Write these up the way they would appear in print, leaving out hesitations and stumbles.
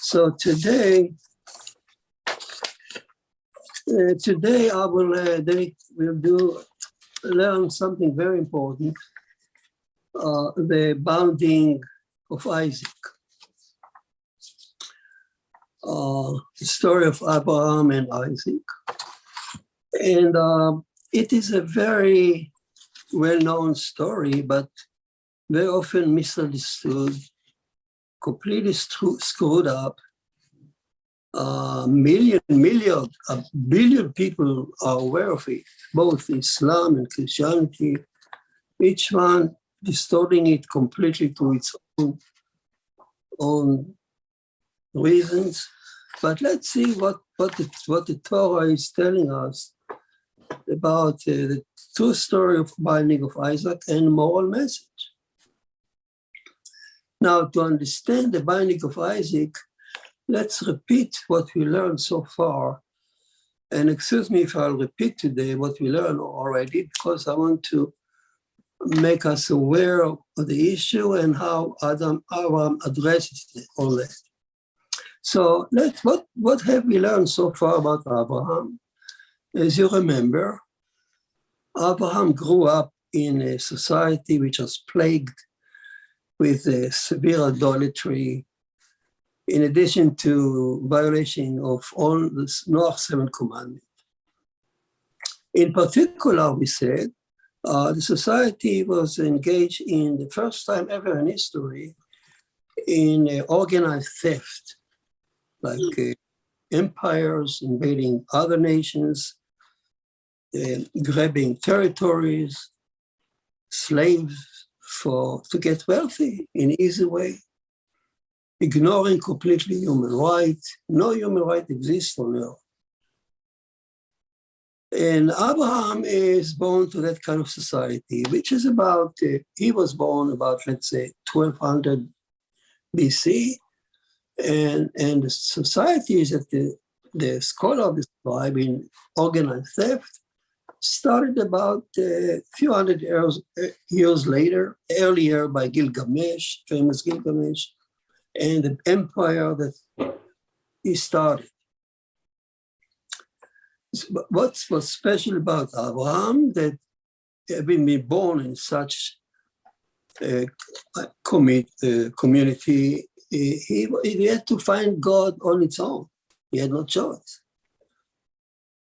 So today I will learn something very important, the bounding of Isaac. The story of Abraham and Isaac. And it is a very well-known story, but very often misunderstood, completely screwed up. A billion people are aware of it, both Islam and Christianity, each one distorting it completely to its own reasons. But let's see what the Torah is telling us about the true story of binding of Isaac and moral message. Now, to understand the binding of Isaac, let's repeat what we learned so far. And excuse me if I'll repeat today what we learned already, because I want to make us aware of the issue and how Abraham addresses all that. So what have we learned so far about Abraham? As you remember, Abraham grew up in a society which was plagued with severe idolatry, in addition to violation of all the Noah's 7 commandments. In particular, we said, the society was engaged in the first time ever in history in organized theft, like empires invading other nations, grabbing territories, slaves to get wealthy in an easy way, ignoring completely human rights. No human right exists on earth. And Abraham is born to that kind of society, which is about, he was born about, let's say, 1200 BC. And the societies that the scholar described in organized theft started about a few hundred years later, earlier by Gilgamesh, famous Gilgamesh, and the empire that he started. What's special about Abraham, that having been born in such a community, he had to find God on its own. He had no choice.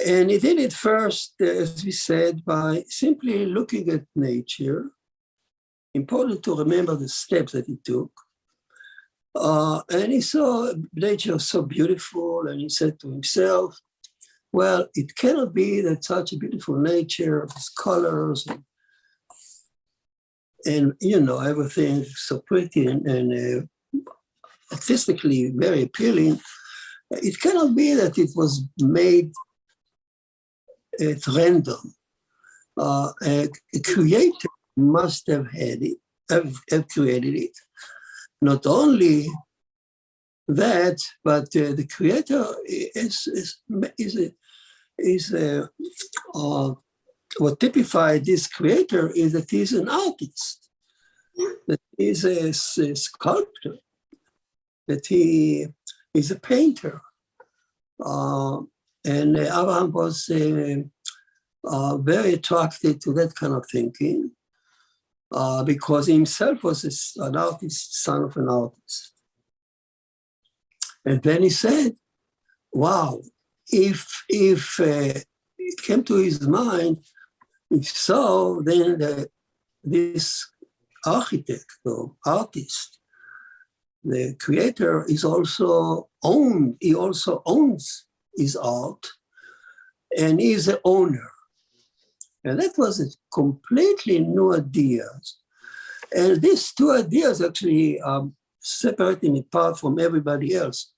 And he did it first, as we said, by simply looking at nature. Important to remember the steps that he took. And he saw nature so beautiful, and he said to himself, well, it cannot be that such a beautiful nature, with colors, and you know, everything so pretty and artistically very appealing. It cannot be that it was made at random. A creator must have had it, have created it. Not only that, but the creator what typifies this creator is that he's an artist, that he's a sculptor, that he is a painter. And Abraham was very attracted to that kind of thinking because he himself was an artist, son of an artist. And then he said, wow, if it came to his mind, if so, then this architect or artist, the creator he also owns his art, and he's the owner. And that was a completely new idea. And these two ideas actually separate him apart from everybody else,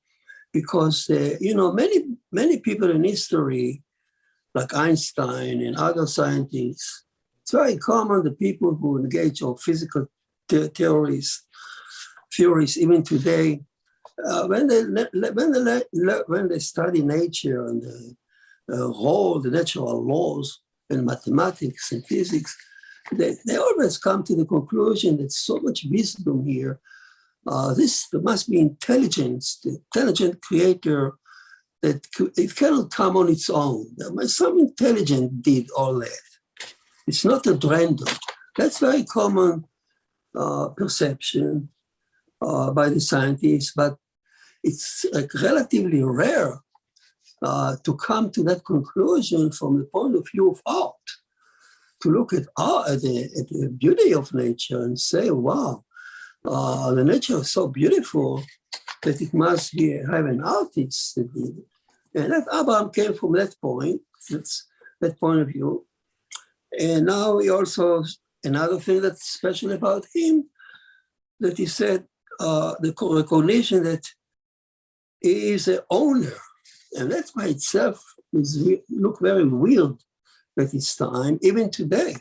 because you know, many people in history, like Einstein and other scientists, it's very common the people who engage in physical theories, even today, when they study nature and the natural laws and mathematics and physics, they always come to the conclusion that so much wisdom here There must be intelligence, the intelligent creator, that it cannot come on its own. Some intelligent did all that. It's not at random. That's very common perception by the scientists, but it's like relatively rare to come to that conclusion from the point of view of art, to look at art, at the beauty of nature and say, wow, the nature is so beautiful that it must have an artist that did it. And that Abraham came from that point, that point of view. And now he also, another thing that's special about him, that he said, the recognition that he is an owner. And that by itself look very weird at this time, even today.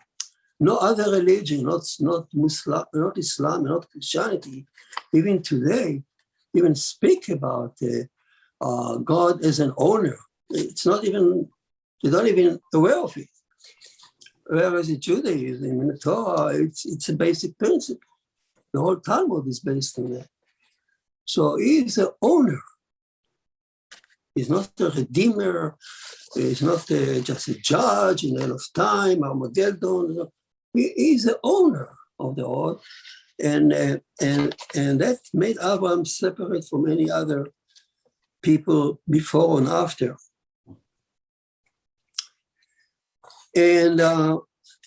No other religion, not Muslim, not Islam, not Christianity, even today, even speak about God as an owner. It's not even, they're not even aware of it. Whereas in Judaism, in the Torah, it's a basic principle. The whole Talmud is based on that. So he's an owner. He's not a redeemer. He's not just a judge in the end of time, Armageddon. He is the owner of the world. And that made Abraham separate from any other people before and after. And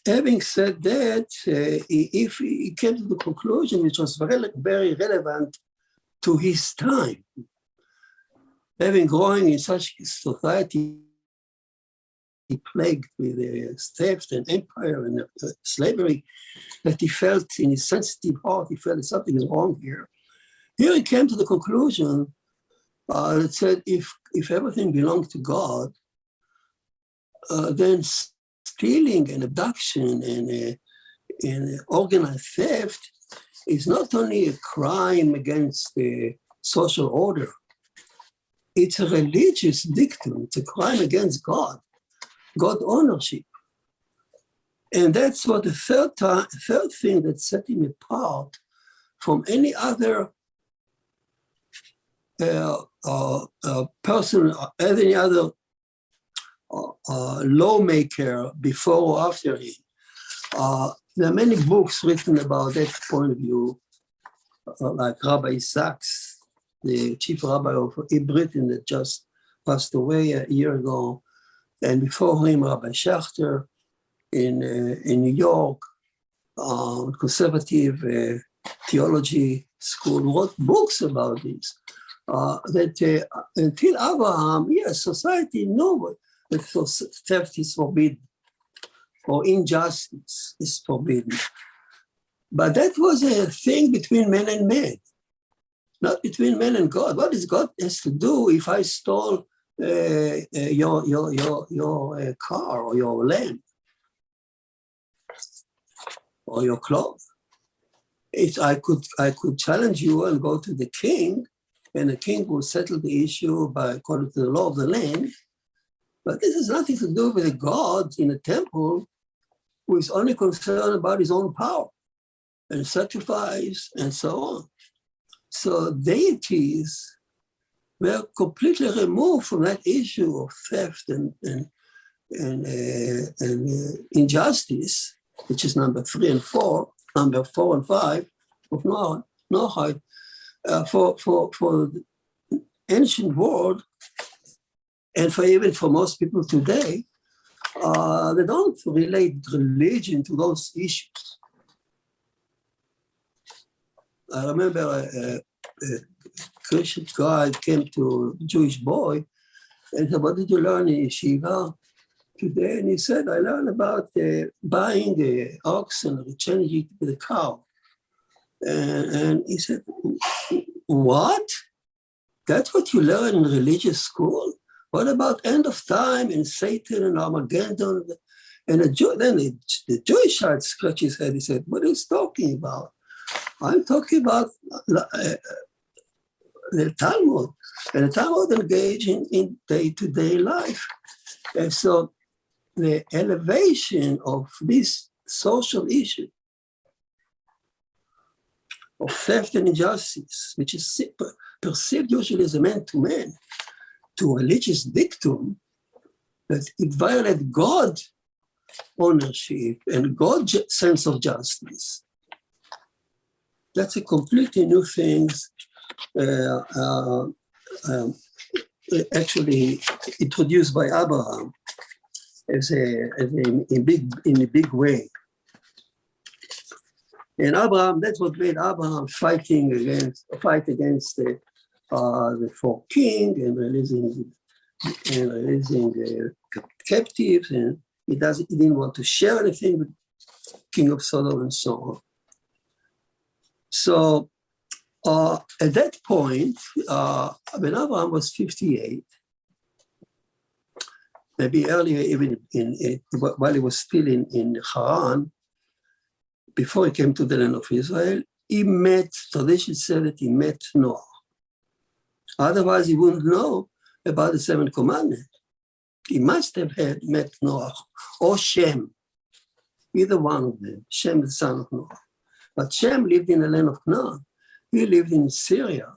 having said that, if he came to the conclusion, which was very relevant to his time, having grown in such a society plagued with theft and empire and slavery, that he felt in his sensitive heart, he felt that something is wrong here. Here he came to the conclusion that said, if everything belonged to God, then stealing and abduction and organized theft is not only a crime against the social order, it's a religious dictum, it's a crime against God ownership. And that's what the third thing that set him apart from any other person, any other lawmaker before or after him. There are many books written about that point of view, like Rabbi Sachs, the chief rabbi of Britain that just passed away a year ago, and before him, Rabbi Schachter in New York, conservative theology school, wrote books about this. That until Abraham, yes, society knew that theft is forbidden, or injustice is forbidden. But that was a thing between man and man, not between man and God. What does God has to do if I stole your car or your land or your clothes? I could challenge you and go to the king, and the king will settle the issue according to the law of the land. But this has nothing to do with a God in a temple who is only concerned about his own power and sacrifice and so on. So deities were completely removed from that issue of theft and injustice, which is number 3 and 4, number 4 and 5 of Noahide. For the ancient world, and even for most people today, they don't relate religion to those issues. I remember a Christian guy came to a Jewish boy and said, "What did you learn in yeshiva today?" And he said, "I learned about buying an ox and changing it with a cow." And he said, "What? That's what you learn in religious school? What about end of time and Satan and Armageddon?" And the Jewish side scratched his head. He said, "What are you talking about? I'm talking about the Talmud." And the Talmud engage in day-to-day life. And so the elevation of this social issue of theft and injustice, which is perceived usually as a man-to-man, to religious dictum, that it violates God's ownership and God's sense of justice. That's a completely new thing, actually introduced by Abraham in a big way. And Abraham, that's what made Abraham fight against the four king and releasing captives, and he didn't want to share anything with King of Sodom and so on. So at that point, when Abraham was 58, maybe earlier, even while he was still in Haran, before he came to the land of Israel, he met, tradition said that he met Noah. Otherwise, he wouldn't know about the seventh commandment. He must have met Noah or Shem, either one of them, Shem, the son of Noah. But Shem lived in the land of Canaan. He lived in Syria,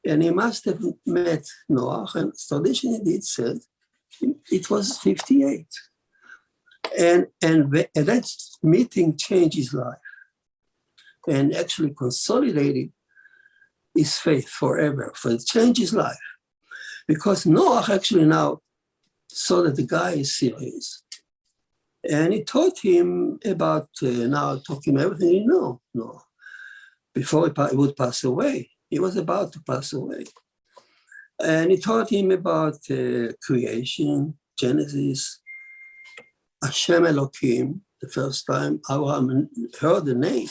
and he must have met Noah, and tradition indeed said it was 58. And that meeting changed his life and actually consolidated his faith forever. For it changed his life because Noah actually now saw that the guy is serious. And he taught him about, taught him everything he knew. No, before he would pass away. He was about to pass away. And he taught him about creation, Genesis, Hashem Elohim, the first time Abraham heard the name.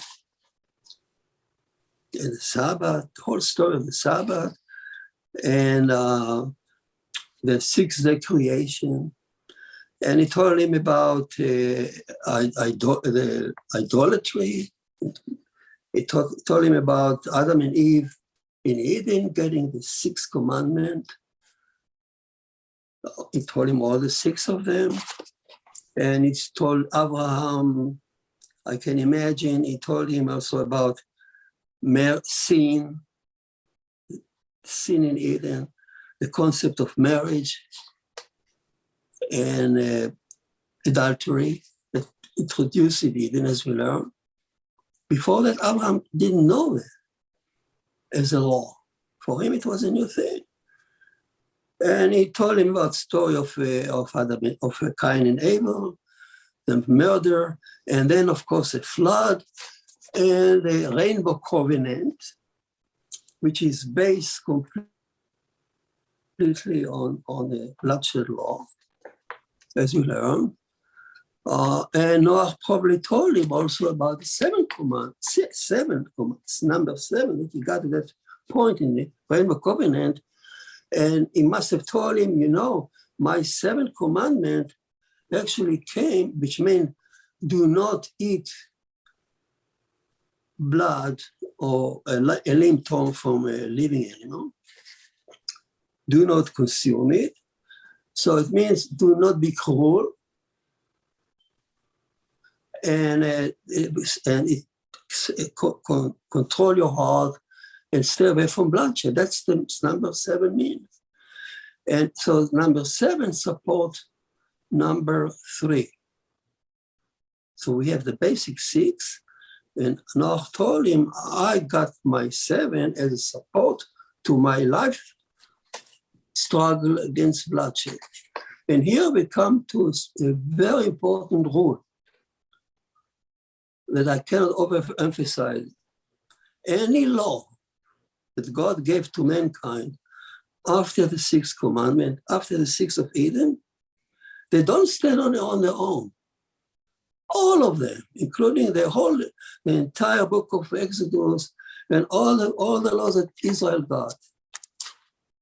And the Sabbath, the whole story of the Sabbath, and the sixth-day creation. And he told him about the idolatry. He told him about Adam and Eve in Eden getting the sixth commandment. He told him all the six of them. And he told Abraham, I can imagine, he told him also about sin in Eden, the concept of marriage, and adultery that introduced in Eden, as we learn. Before that, Abraham didn't know it as a law. For him, it was a new thing. And he told him about the story of Cain and Abel, the murder, and then, of course, a flood, and the rainbow covenant, which is based completely on the bloodshed law, as we learn. And Noah probably told him also about the seventh command, number 7, that he got to that point in the rainbow covenant. And he must have told him, my seventh commandment actually came, which means do not eat blood or a limb torn from a living animal. Do not consume it. So it means do not be cruel. And control your heart and stay away from bloodshed. That's the number 7 means. And so number 7 supports number 3. So we have the basic 6, and Noah told him, I got my 7 as a support to my life struggle against bloodshed. And here we come to a very important rule that I cannot overemphasize. Any law that God gave to mankind after the 6th commandment, after the 6th of Eden, they don't stand on their own. All of them, including the entire book of Exodus and all the laws that Israel got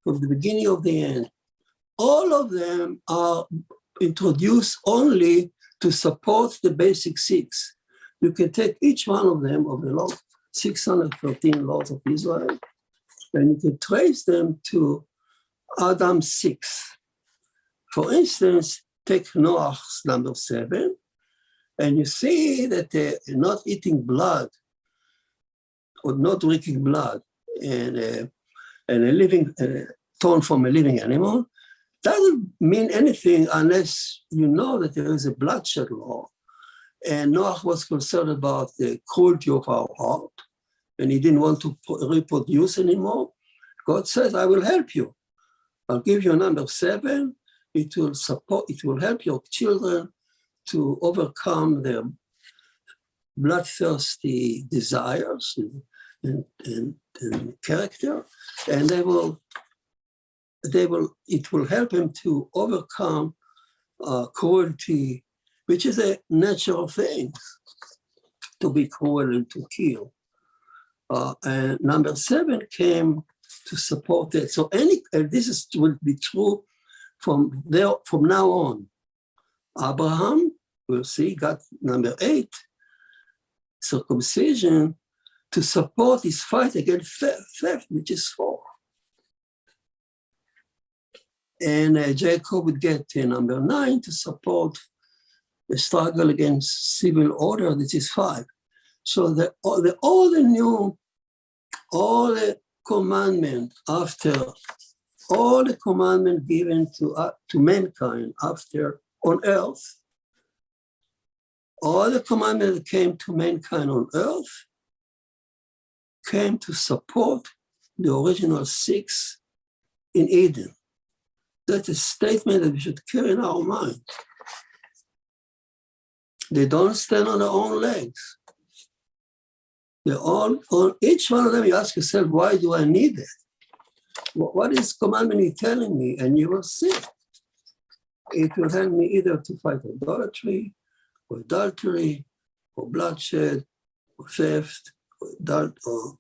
from the beginning of the end, all of them are introduced only to support the basic 6. You can take each one of them, of the law, 613 laws of Israel, and you can trace them to Adam 6. For instance, take Noah's number 7, and you see that not eating blood or not drinking blood, and a living torn from a living animal, doesn't mean anything unless you know that there is a bloodshed law. And Noah was concerned about the cruelty of our heart, and he didn't want to reproduce anymore. God says, I will help you. I'll give you number 7. It will help your children to overcome their bloodthirsty desires and character, and it will help them to overcome cruelty, which is a natural thing, to be cruel and to kill. And number 7 came to support it. So will be true from now on. Abraham, we'll see, got number 8, circumcision, to support his fight against theft, which is 4. And Jacob would get number 9 to support the struggle against civil order, which is 5. So all the commandment after, all the commandment given to mankind after on earth, all the commandment that came to mankind on earth came to support the original 6 in Eden. That's a statement that we should carry in our mind. They don't stand on their own legs. They're all on each one of them. You ask yourself, why do I need it? What is commandment he telling me? And you will see. It will help me either to fight idolatry, or adultery, or bloodshed, or theft, or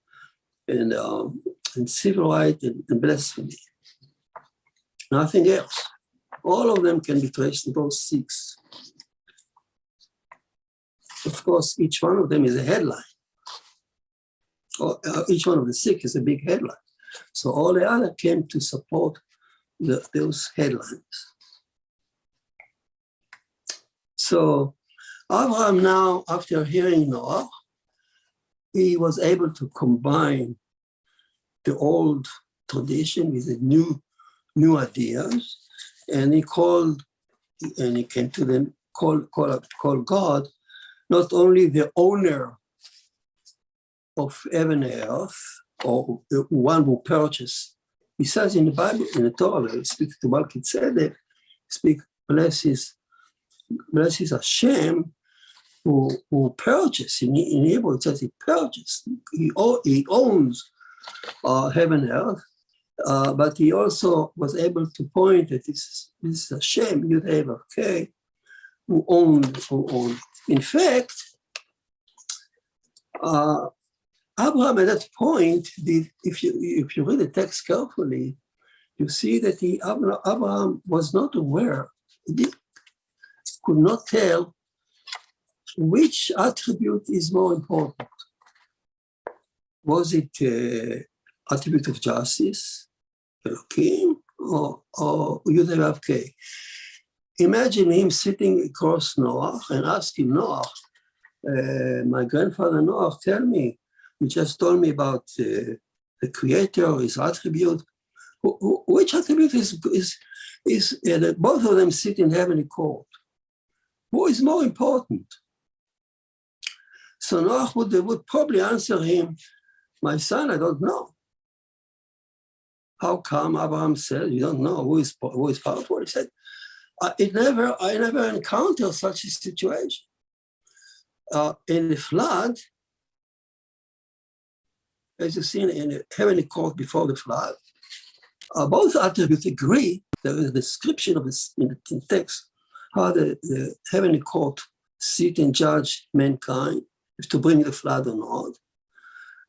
and civil right and blasphemy. Nothing else. All of them can be traced to those 6. Of course, each one of them is a headline. Each one of the 6 is a big headline. So all the other came to support those headlines. So Abraham now, after hearing Noah, he was able to combine the old tradition with the new ideas, and he came to them, call God not only the owner of heaven and earth, or the one who purchased. He says in the Bible, in the Torah, he speaks to Melchizedek, blesses Hashem who purchased. In Hebrew, it says he purchased. He owns heaven and earth, but he also was able to point that this is Hashem, Yud-Heh-Vav-Keh, who owns. In fact, Abraham at that point, if you read the text carefully, you see that Abraham was not aware, could not tell which attribute is more important. Was it attribute of justice, Elohim, or Yud-Heh-Vav-Keh? Imagine him sitting across Noah and asking Noah, my grandfather Noah, tell me, you just told me about the Creator, his attribute. Which attribute is both of them sit in heavenly court? Who is more important? So Noah would probably answer him, my son, I don't know. How come? Abraham said, you don't know who is powerful? He said, I never encountered such a situation. In the flood, as you see in the heavenly court before the flood, both attributes agree. There is a description of this in the text, how the heavenly court sit and judge mankind, if to bring the flood or not.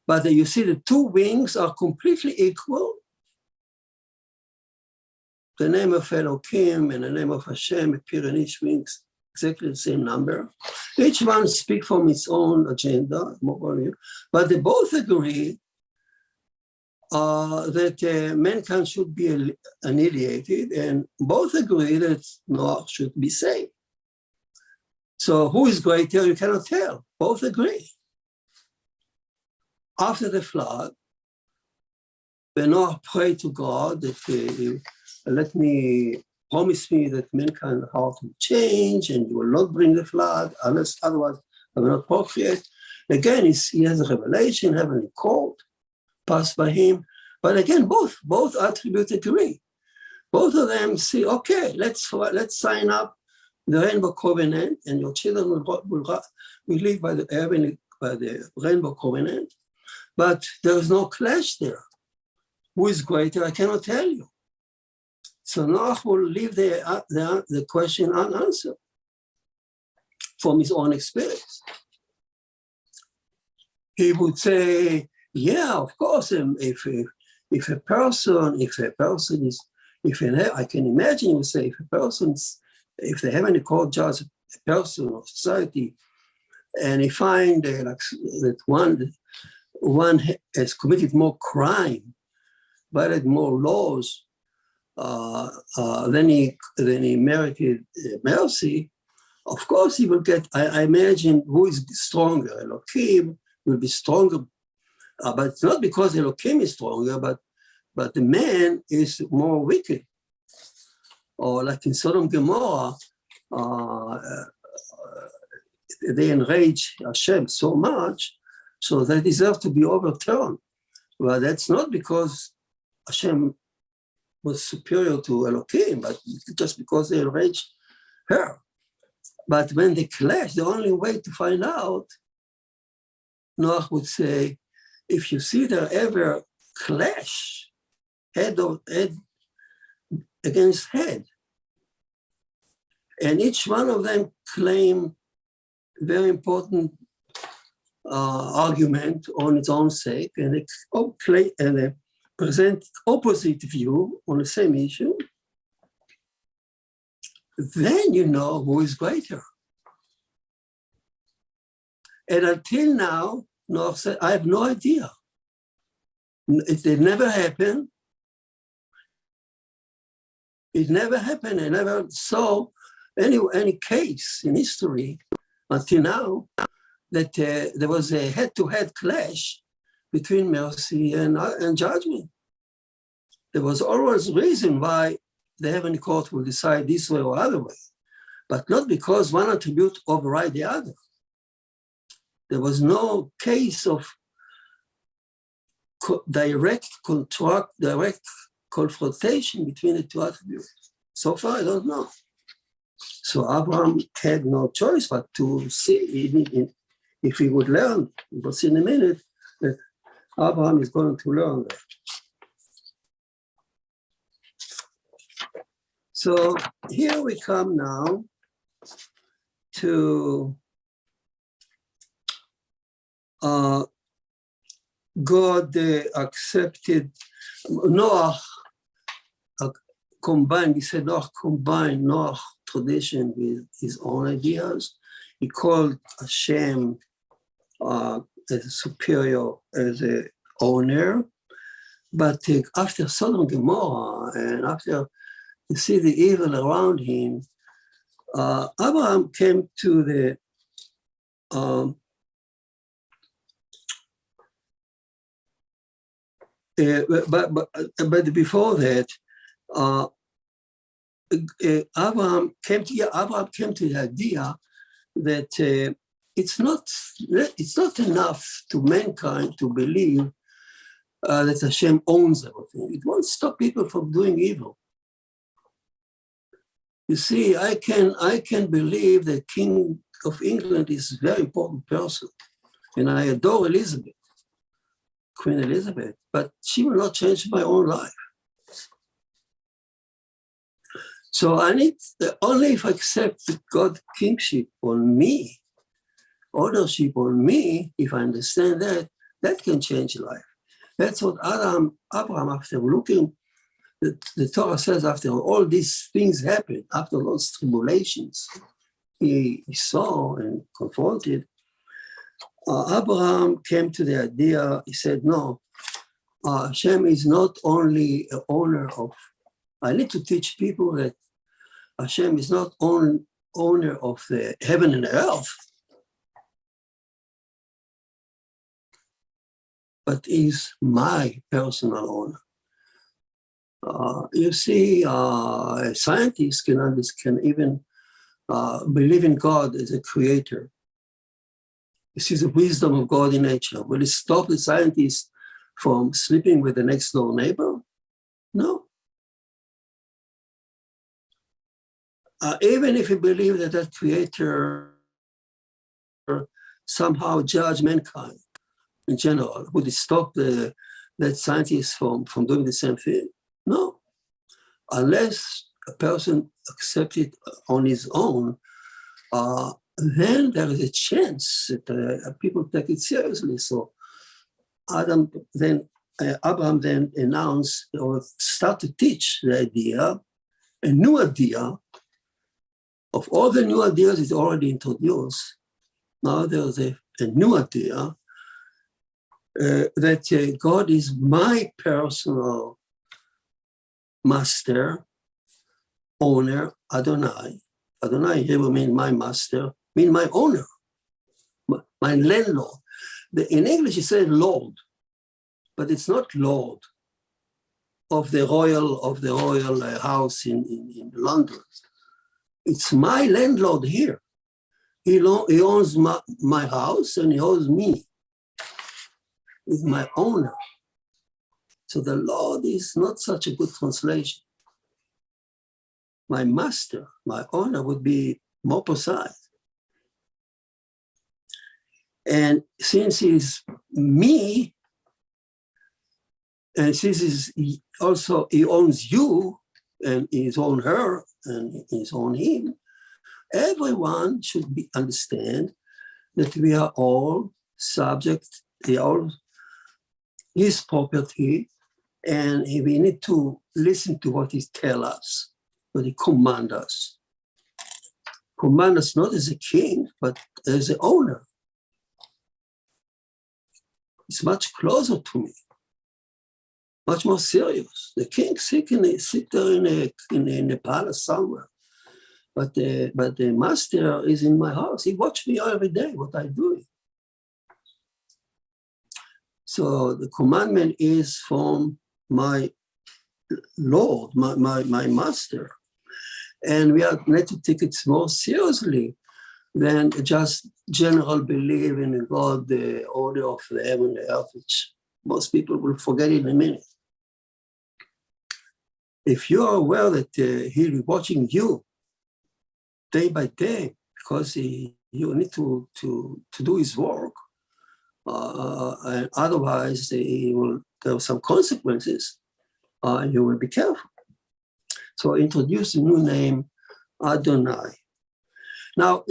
But you see the 2 wings are completely equal. The name of Elohim and the name of Hashem appear in each wing, exactly the same number. Each one speaks from its own agenda, but they both agree that mankind should be annihilated, and both agree that Noah should be saved. So who is greater? You cannot tell. Both agree. after the flood, when Noah prayed to God that promise me that mankind heart will change and you will not bring the flood, unless otherwise I will not procreate. Again, he has a revelation, heavenly court passed by him. But again, both attributes agree. Both of them say, okay, let's sign up the Rainbow Covenant, and your children will live by the Rainbow Covenant. But there is no clash there. Who is greater? I cannot tell you. So Noah will leave the question unanswered from his own experience. He would say, yeah, of course, I can imagine he would say, if the heavenly court judges a person or society, and he find that one has committed more crime, violated more laws, then he merited mercy, of course he will get, I imagine, who is stronger? Elohim will be stronger, but it's not because Elohim is stronger, but the man is more wicked. Or like in Sodom and Gomorrah, they enrage Hashem so much, so they deserve to be overturned. Well, that's not because Hashem was superior to Elohim, but just because they enraged her. But when they clash, the only way to find out, Noah would say, if you see there ever clash, head against head, and each one of them claim very important argument on its own sake, and they present opposite view on the same issue, then you know who is greater. And until now, Noah said, I have no idea. It never happened. It never happened. I never saw any case in history until now that there was a head-to-head clash between mercy and judgment. There was always a reason why the heavenly court will decide this way or other way, but not because one attribute override the other. There was no case of direct confrontation between the two attributes. So far, I don't know. So Abraham had no choice but to see if he would learn. We'll see in a minute that Abraham is going to learn that. So here we come now to God accepted Noah combined. He said Noah combined Noah tradition with his own ideas. He called Hashem as a superior, as a owner. But after Sodom and Gomorrah, and after you see the evil around him, Abraham came to the but before that, Abraham came to the idea that it's not enough to mankind to believe that Hashem owns everything. It won't stop people from doing evil. You see, I can believe that King of England is a very important person, and I adore Elizabeth, Queen Elizabeth, but she will not change my own life. So I need, only if I accept God's kingship on me, ownership on me, if I understand that can change life. That's what Abraham, after looking, the Torah says after all these things happened, after those tribulations he saw and confronted, Abraham came to the idea, he said, no, Hashem is not only an owner of, I need to teach people that Hashem is not owner of the heaven and earth. but is my personal owner. You see, scientists can even believe in God as a creator. This is the wisdom of God in nature. Will it stop the scientists from sleeping with the next door neighbor? No. Even if you believe that that creator somehow judge mankind in general, would it stop that scientists from doing the same thing? No. Unless a person accepts it on his own, then there is a chance that people take it seriously. So Abraham then announced or start to teach the idea, a new idea. Of all the new ideas is already introduced, now there's a new idea that God is my personal master, owner, Adonai. Adonai here will mean my master, mean my owner, my landlord. In English it says Lord, but it's not Lord of the royal house in London. It's my landlord here. He owns my house and he owns me. He's my owner. So the Lord is not such a good translation. My master, my owner would be more precise. And since he's me, and since he owns you, and he's on her, and he's on him, everyone should understand that we are all subject, they are his property, and we need to listen to what he tells us, what he commands us. Command us not as a king, but as an owner. It's much closer to me, much more serious. The king sit there in a palace somewhere, but the master is in my house. He watches me every day, what I do. So the commandment is from my Lord, my master. And we need to take it more seriously than just general belief in God, the order of the heaven and the earth, which most people will forget in a minute. If you are aware that he'll be watching you day by day, because you need to do his work, and otherwise there are some consequences, you will be careful. So introduce a new name, Adonai. Now,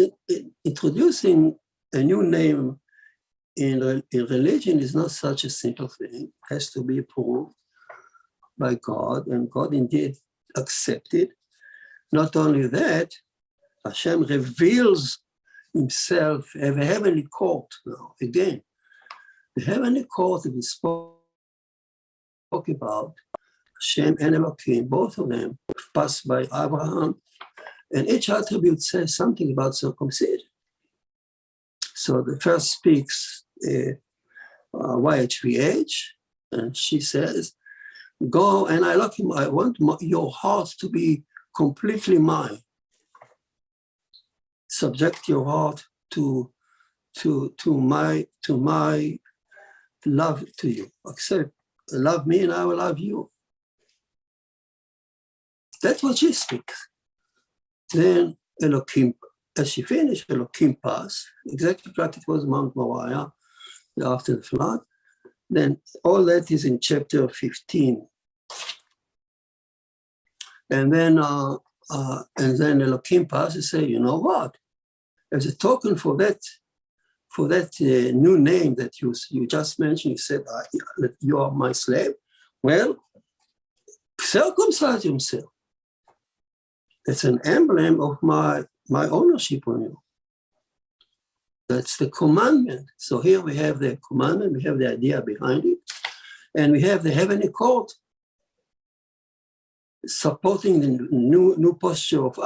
introducing a new name in religion is not such a simple thing. It has to be approved by God, and God indeed accepted. Not only that, Hashem reveals himself as a heavenly court. Now, again, the heavenly court that we spoke about, Hashem and Elohim, both of them passed by Abraham, and each attribute says something about circumcision. So the first speaks YHVH, and she says, go, and I want your heart to be completely mine. Subject your heart to my love to you. Accept, love me and I will love you. That's what she speaks. Then Elohim, as she finished, Elohim passed, exactly like it was Mount Moriah after the flood. Then all that is in chapter 15. And then Elohim passed and said, you know what? As a token for that new name that you just mentioned, you said, you are my slave. Well, circumcise himself. It's an emblem of my ownership on you. That's the commandment. So here we have the commandment, we have the idea behind it, and we have the heavenly court supporting the new posture of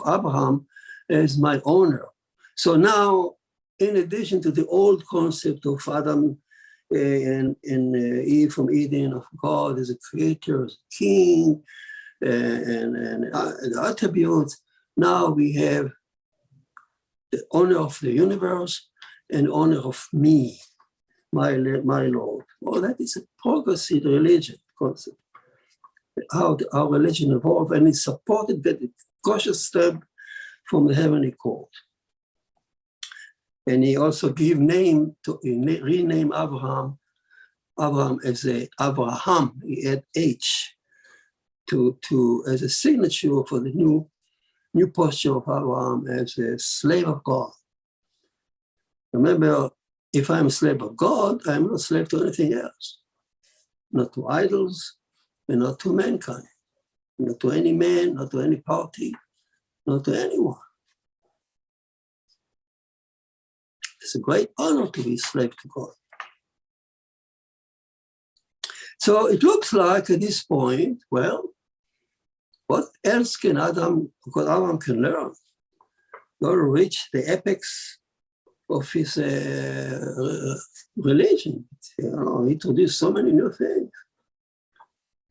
Abraham as my owner. So now, in addition to the old concept of Adam Eve from Eden of God as a creator, as a king, and the attributes. Now we have the honor of the universe and honor of me, my Lord. Well, that is a progressive religion concept. How our religion evolved, and it's supported by the cautious step from the heavenly court. And he also gave name to rename Abraham as Abraham. He had H to as a signature for the new posture of Abraham as a slave of God. Remember, if I'm a slave of God, I'm not a slave to anything else, not to idols, and not to mankind, not to any man, not to any party, not to anyone. It's a great honor to be a slave to God. So it looks like at this point, well, what else can Adam can learn? Or reach the apex of his religion. He introduced so many new things.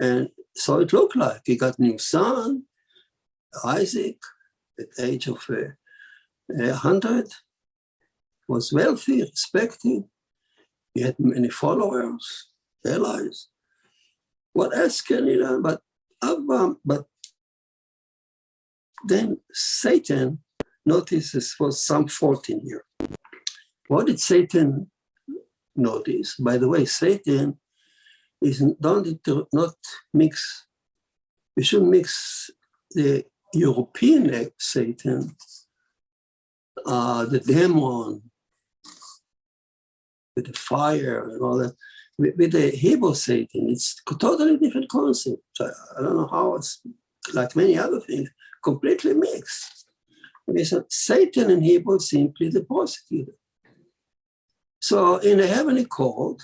And so it looked like he got a new son, Isaac, at the age of 100, was wealthy, respected. He had many followers, allies. What else can he learn? But then Satan notices for Psalm 14 here. What did Satan notice? By the way, Satan is not mix. We shouldn't mix the European Satan, the demon, with the fire and all that, with the Hebrew Satan. It's a totally different concept. I don't know how it's, like many other things, completely mixed. Satan in Hebrew is simply the prosecutor. So in a heavenly court,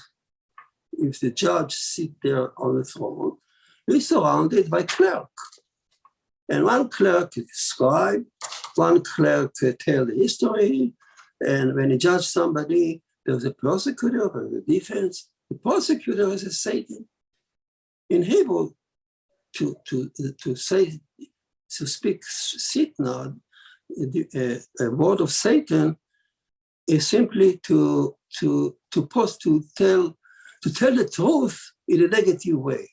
if the judge sits there on the throne, he's surrounded by clerks. And one clerk is scribe, one clerk tells the history, and when he judges somebody, there's a prosecutor, there's a defense. The prosecutor is a Satan. In Hebrew, to speak Sitna, a word of Satan, is simply to tell the truth in a negative way.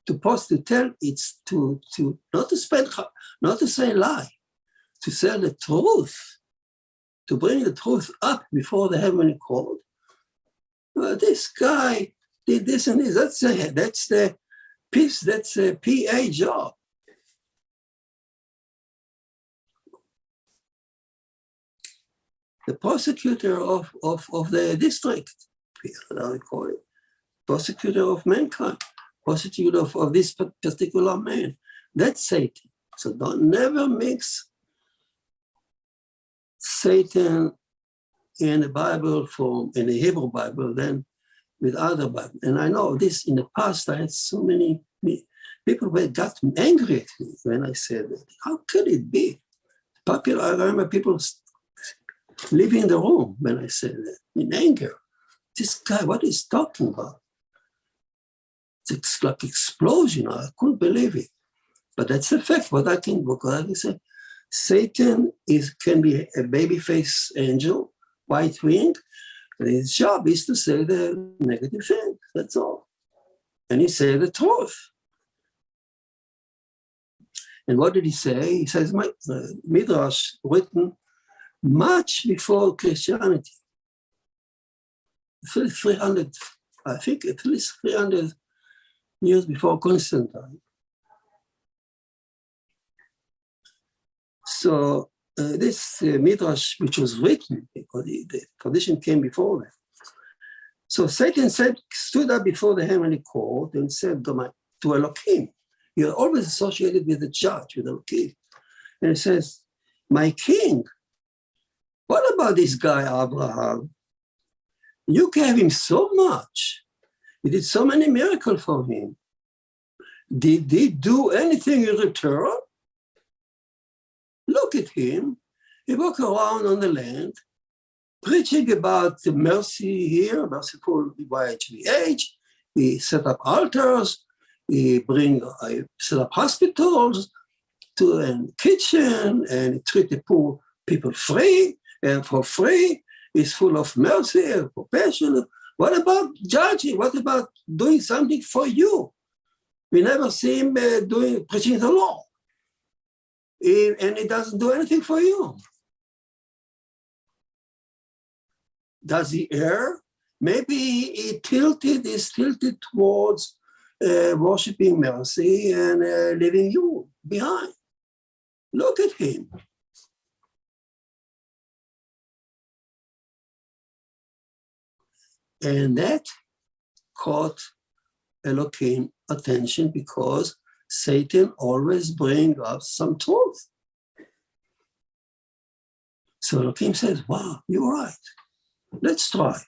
To tell, it's to not to say lie, to say the truth, to bring the truth up before the heavenly court. This guy did this and this. That's the piece. That's a PA job. The prosecutor of the district, how we call it, prosecutor of mankind, prosecutor of this particular man. That's Satan. So never mix Satan in the Bible in the Hebrew Bible than with other Bible. And I know this in the past, I had so many people got angry at me when I said that. How could it be? I remember people leaving the room when I said that, in anger. This guy, what is he talking about? It's like explosion. I couldn't believe it. But that's the fact. What I can say, Satan can be a baby-faced angel, white-winged, and his job is to say the negative thing. That's all. And he said the truth. And what did he say? He says, Midrash written much before Christianity. 300, I think at least 300 years before Constantine. So this Midrash, which was written, because the tradition came before that. So Satan stood up before the heavenly court and said to Elohim, you're always associated with the judge, with Elohim. And he says, my king, what about this guy, Abraham? You gave him so much. You did so many miracles for him. Did he do anything in return? Look at him. He walked around on the land. preaching about the mercy here, merciful YHVH. He set up altars. He set up hospitals and kitchen, and treat the poor people free and for free. He's full of mercy and compassion. What about judging? What about doing something for you? We never see him preaching the law. And he doesn't do anything for you. Does he err? Maybe is tilted towards worshiping mercy and leaving you behind. Look at him. And that caught Elohim attention because Satan always brings up some truth. So Elohim says, wow, you're right. Let's try.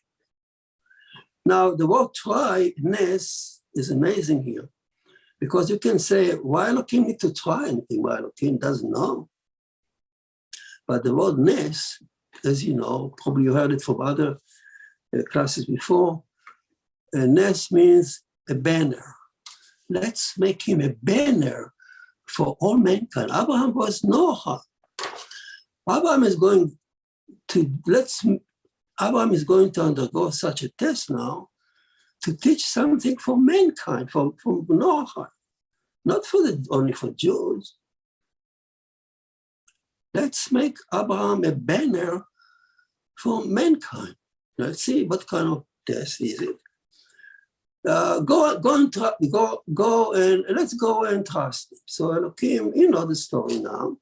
Now, the word try, nes, is amazing here. Because you can say, why Elohim need to try anything? Why Elohim doesn't know. But the word nes, as you know, probably you heard it from other classes before, nes means a banner. Let's make him a banner for all mankind. Abraham was Noah. Abraham is going to undergo such a test now to teach something for mankind, from Noah, not only for Jews. Let's make Abraham a banner for mankind. Let's see what kind of test is it. Let's go and trust him. So Elohim, you know the story now.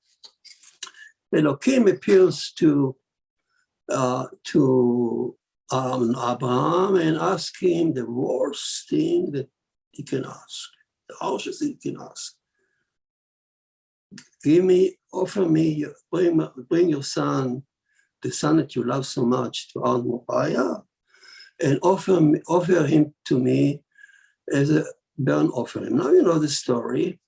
Elohim appears to Abraham and asks him the worst thing that he can ask, the harshest thing he can ask. Bring your son, the son that you love so much, to Mount Moriah, and offer him to me as a burnt offering. Now you know the story,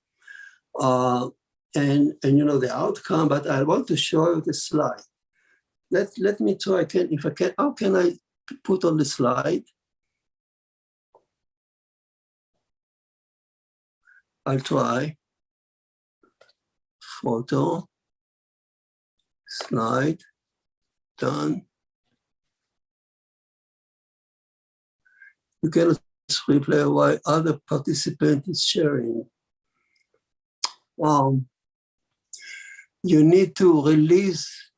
and you know the outcome, but I want to show you the slide. Let me try, if I can, how can I put on the slide? I'll try. Photo, slide, done. You cannot replay while other participant is sharing. You need to release.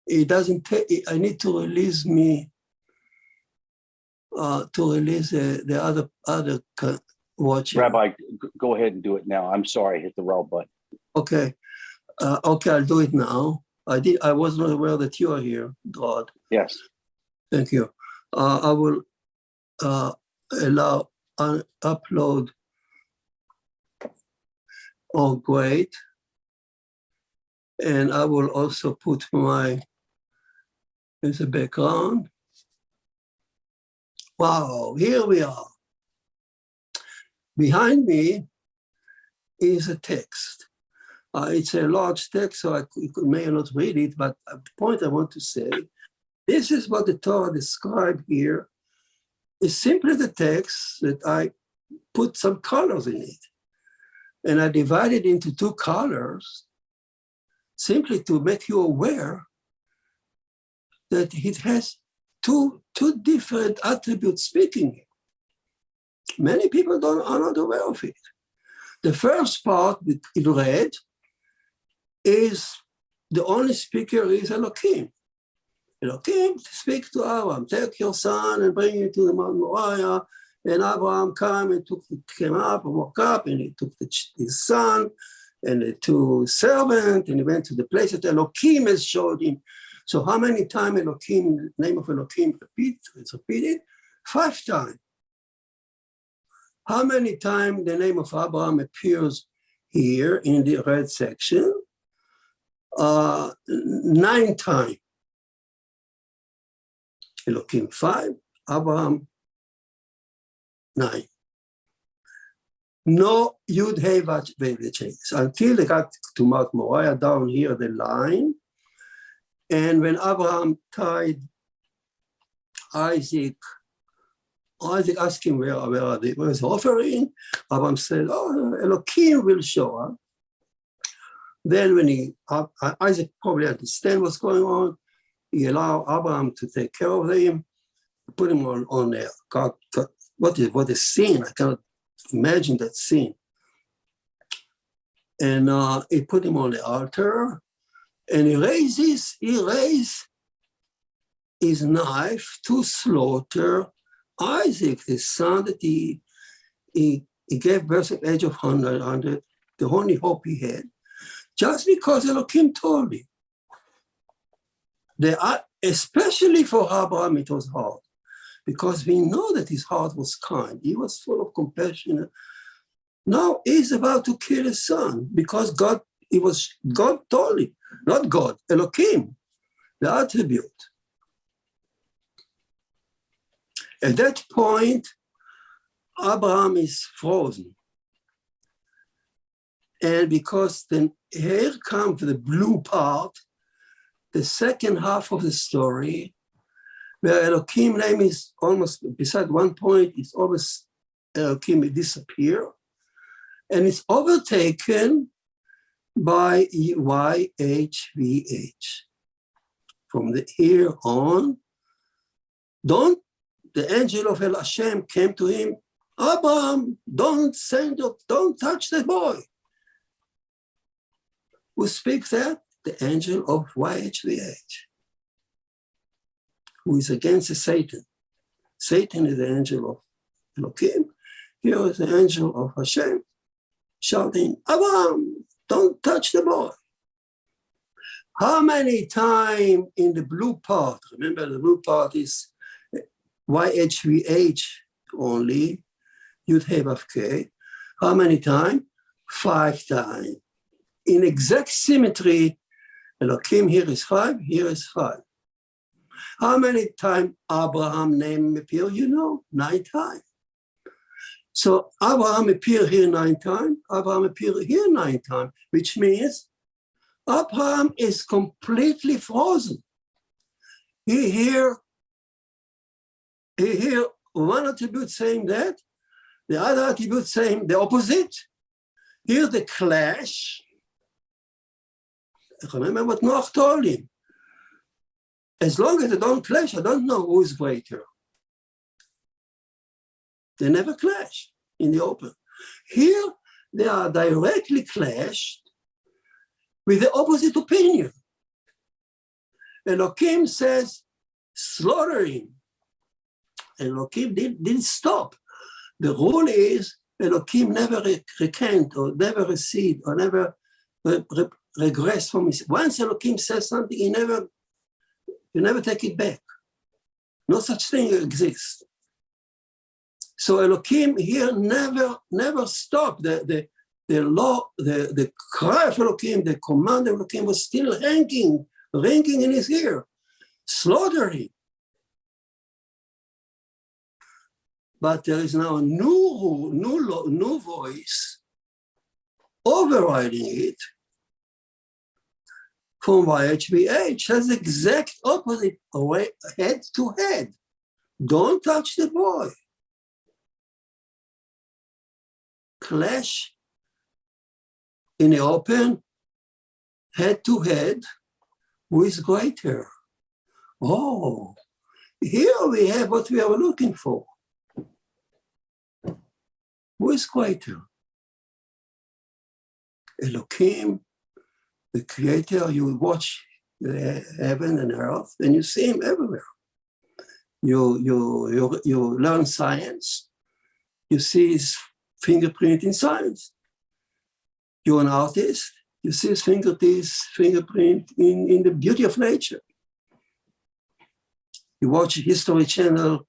It doesn't take. I need to release me. To release the other watching. Rabbi, go ahead and do it now. I'm sorry, I hit the wrong button. Okay. Okay, I'll do it now. I was not aware that you are here, God. Yes. Thank you. I will allow upload. Oh, great. And I will also put as a background. Wow, here we are. Behind me is a text. It's a large text, so you may not read it, but the point I want to say, this is what the Torah described here. It's simply the text that I put some colors in it. And I divided into two colors simply to make you aware that it has two different attributes speaking. Many people are not aware of it. The first part in red is the only speaker is Elohim. Elohim speaks to Abraham, take your son and bring him to the Mount Moriah. And Abraham came up and woke up, and he took his son and the two servants, and he went to the place that Elohim has showed him. So how many times the name of Elohim it's repeated? 5 times. How many times the name of Abraham appears here in the red section? 9 times. Elohim 5, Abraham 9. No Yud Hey Vav changes until they got to Mount Moriah. Down here, the line, And when Abraham tied Isaac asked him, where is the offering? Abraham said, oh, Elohim will show up. Then when Isaac probably understand what's going on, he allowed Abraham to take care of him, put him on there. What a scene. I cannot imagine that scene. And he put him on the altar, and he raised his knife to slaughter Isaac, his son that he gave birth at the age of 100, the only hope he had, just because Elohim told him. Especially for Abraham, it was hard, because we know that his heart was kind. He was full of compassion. Now he's about to kill his son because God told him, not God, Elohim, the attribute. At that point, Abraham is frozen. And because then here comes the blue part, the second half of the story, where Elohim name is almost, beside one point, it's always Elohim disappear, and it's overtaken by YHVH. From here on, the angel of El Hashem came to him, Abraham, don't touch the boy. Who speaks that? The angel of YHVH, who is against Satan. Satan is the angel of Elohim. Here is the angel of Hashem shouting, Abraham, don't touch the boy. How many times in the blue part, remember the blue part is YHVH only, Yud He Vav Ke. How many times? 5 times. In exact symmetry, Elohim here is 5, here is 5. How many times Abraham name appear? 9 times. So Abraham appear here 9 times, Abraham appear here 9 times, which means Abraham is completely frozen. He hear one attribute saying that, the other attribute saying the opposite. Here the clash. Remember what Noach told him. As long as they don't clash, I don't know who is greater. They never clash in the open. Here, they are directly clashed with the opposite opinion. Elohim says, slaughter him. Elohim didn't stop. The rule is Elohim never recant or never recede or never regress from his. Once Elohim says something, you never take it back. No such thing exists. So Elohim here never stopped. The law, the cry of Elohim, the command of Elohim was still ringing in his ear. Slaughter him. But there is now a new voice overriding it from YHVH. That's the exact opposite, head to head. Don't touch the boy. Clash in the open, head to head, who is greater? Oh, here we have what we are looking for. Who is greater? Elohim, the creator. You watch the heaven and earth, and you see him everywhere. You learn science. You see his fingerprint in science. You're an artist. You see his fingerprint in the beauty of nature. You watch History Channel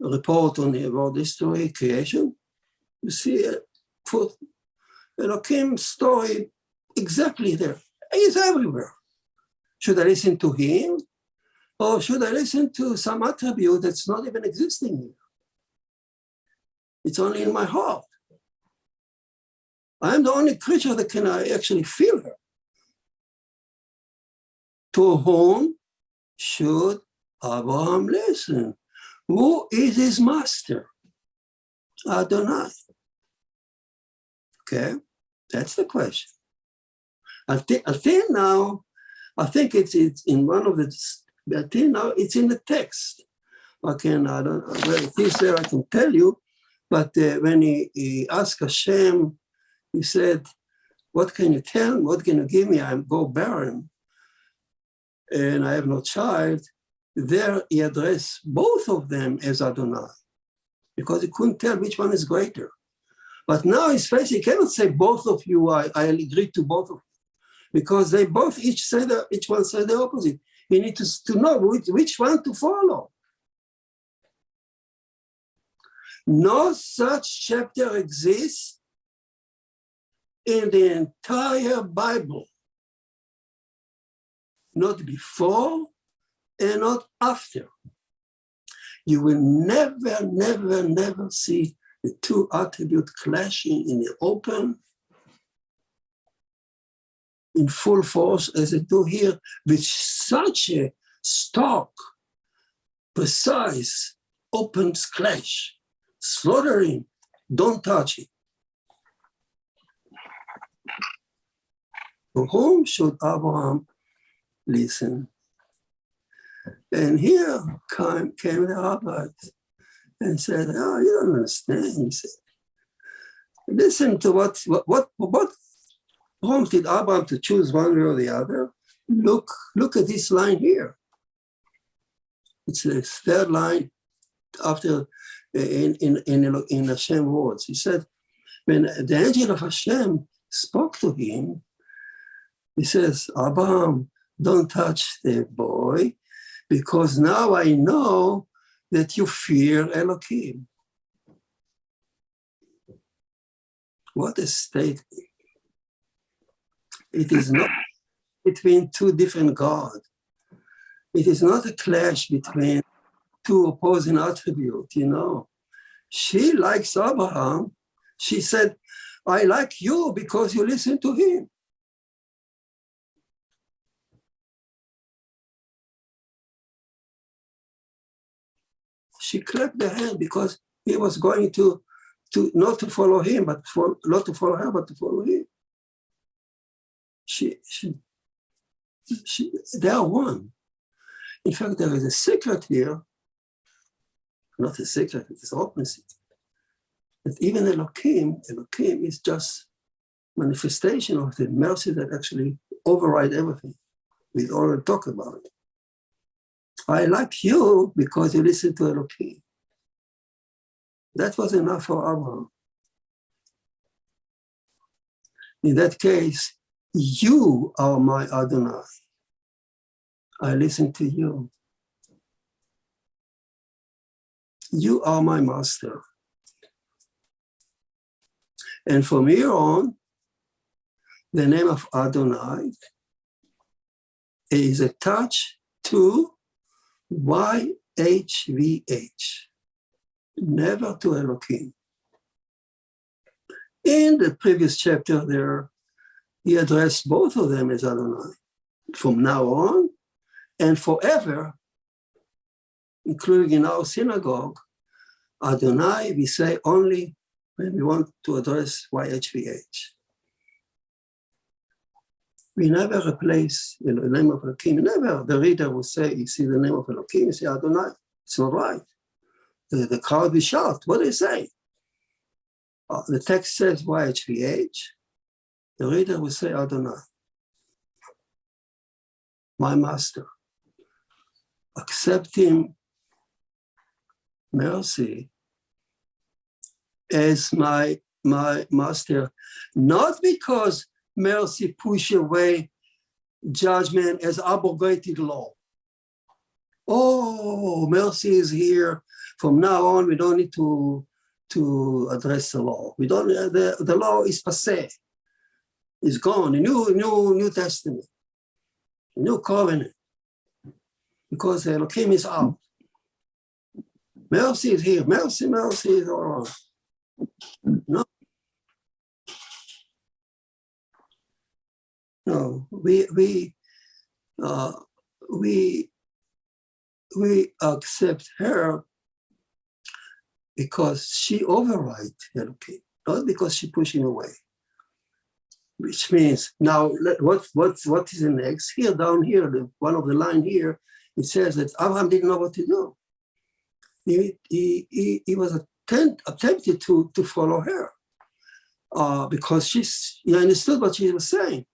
report about history, creation. You see Elohim's story exactly there. He's everywhere. Should I listen to him? Or should I listen to some attribute that's not even existing here? It's only in my heart. I'm the only creature that can actually feel her. To whom should Abraham listen? Who is his master? Adonai. Okay, that's the question. Until now, I think it's in one of the, until now, it's in the text. I don't know where it is there, I can tell you, but when he asked Hashem, he said, what can you tell me? What can you give me? I go barren and I have no child. There he addressed both of them as Adonai because he couldn't tell which one is greater. But now he's facing, he cannot say both of you, I agree to both of you because they both each one said the opposite. He needs to know which one to follow. No such chapter exists in the entire Bible, not before and not after. You will never, never, never see the two attributes clashing in the open in full force as they do here with such a stark, precise, open clash. Slaughtering, don't touch it. To whom should Abraham listen? And here came the rabbis and said, oh, you don't understand. He said, listen to what prompted Abraham to choose one way or the other. Look at this line here. It's the third line after in Hashem's words. He said, when the angel of Hashem spoke to him, he says, Abraham, don't touch the boy, because now I know that you fear Elohim. What a statement. It is not between two different gods. It is not a clash between two opposing attributes, you know. She likes Abraham. She said, I like you because you listen to him. She clapped her hand because he was going to not to follow him, but not to follow her, but to follow him. They are one. In fact, there is a secret here, not a secret, it is opposite. That even Elohim is just manifestation of the mercy that actually override everything. We already talked about it. I like you because you listen to Elohim. That was enough for Abraham. In that case, you are my Adonai. I listen to you. You are my master. And from here on, the name of Adonai is attached to YHVH, never to Elohim. In the previous chapter there, he addressed both of them as Adonai. From now on and forever, including in our synagogue, Adonai we say only when we want to address YHVH. We never replace the name of Elohim. Never. The reader will say, you see the name of Elohim, you say Adonai. It's not right. The crowd will shout. What do they say? The text says YHVH. The reader will say Adonai. My master. Accept him, mercy, as my master, not because mercy push away judgment as abrogated law. Oh, mercy is here. From now on, we don't need to address the law. We don't. The law is passé. It's gone. The New Testament, New Covenant, because Elohim is out. Mercy is here. Mercy is all around. No, we we accept her because she overrides Elohim, not because she pushed him away. Which means now, what is the next? Here, down here, one of the line here, it says that Abraham didn't know what to do. He was attempted to follow her because he understood what she was saying.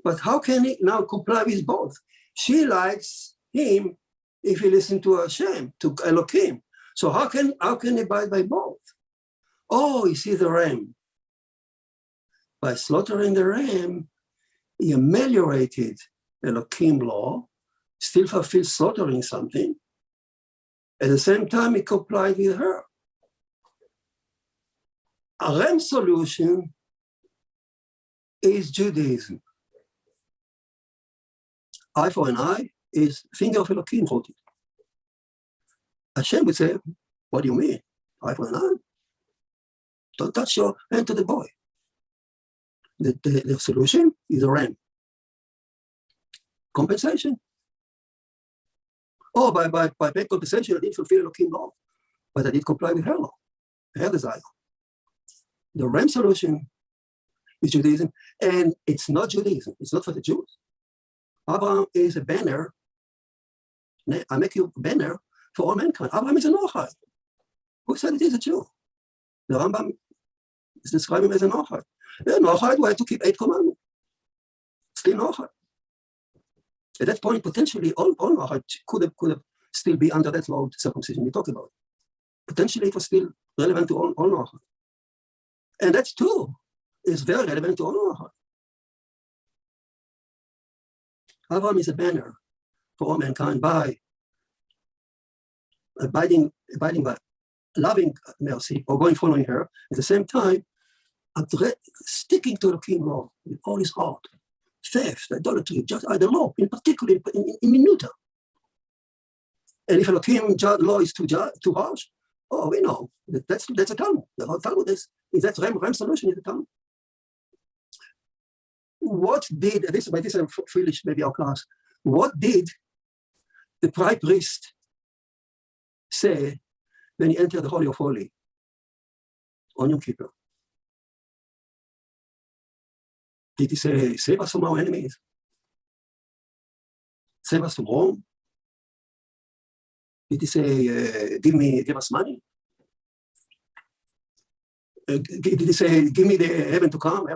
But how can he now comply with both? She likes him if he listens to Hashem, to Elohim. So how can he abide by both? Oh, you see the ram. By slaughtering the ram, he ameliorated Elohim law, still fulfilled slaughtering something. At the same time, he complied with her. A ram solution is Judaism. Eye for an eye is finger of Elohim hold it. Hashem would say, what do you mean? Eye for an eye? Don't touch your hand to the boy. The solution is a ram. Compensation. Oh, by paying compensation, I didn't fulfill Elohim law, but I did comply with her law, her desire. The ram solution is Judaism, and it's not Judaism. It's not for the Jews. Abraham is a banner. I make you a banner for all mankind. Abraham is a Noachide. Who said it is a Jew? The Rambam is describing him as a Noachide. Yeah, Noachide who had to keep 8 commandments. Still Noachide. At that point, potentially, all Noachide could have still be under that law of circumcision we talk about. Potentially, it was still relevant to all Noachide. And that too is very relevant to all Noachide. Abraham is a banner for all mankind by abiding by loving mercy or following her, at the same time, sticking to the king law with all his heart. Theft, idolatry, just the law, in particular, in minuta. And if Elohim law is too harsh, oh, we know that's a Talmud. The whole Talmud is that ram solution is the Talmud. What did this is foolish, maybe our class? What did the high priest say when he entered the Holy of Holies on Yom Kippur? Did he say, save us from our enemies? Save us from Rome? Did he say, give us money? Did he say, give me the heaven to come?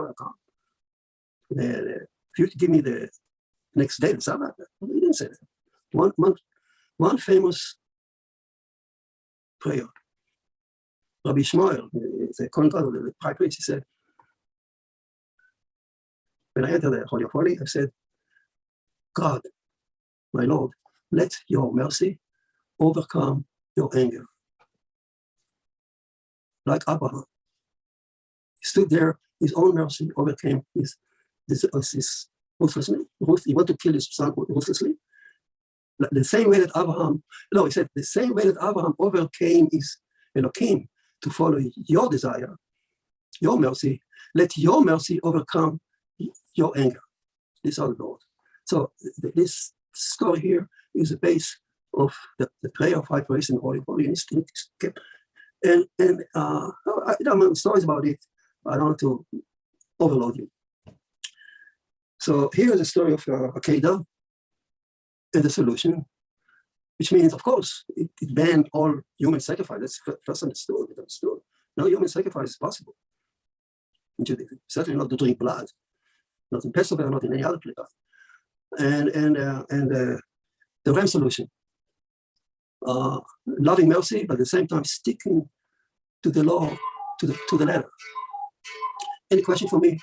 Give me the next day, the Sabbath? He didn't say that. One famous prayer. Rabbi Shmuel, the Kohen Gadol, the high priest, he said, when I entered the Holy of Holies, I said, God, my Lord, let your mercy overcome your anger. Like Abraham. He stood there, his own mercy overcame his ruthlessly. He wanted to kill his son ruthlessly. The same way that he said, the same way that Abraham overcame his Elohim to follow your desire, your mercy, let your mercy overcome your anger. This is our Lord. So this story here is the base of the prayer of high praise and holy instinct. And I don't know stories about it. I don't want to overload you. So here is the story of Akedah and the solution, which means, of course, it banned all human sacrifice. That's first understood. No human sacrifice is possible in Judaism. Certainly not to drink blood, not in Passover, not in any other place. And the ram solution, loving mercy, but at the same time sticking to the law, to the letter. Any question for me?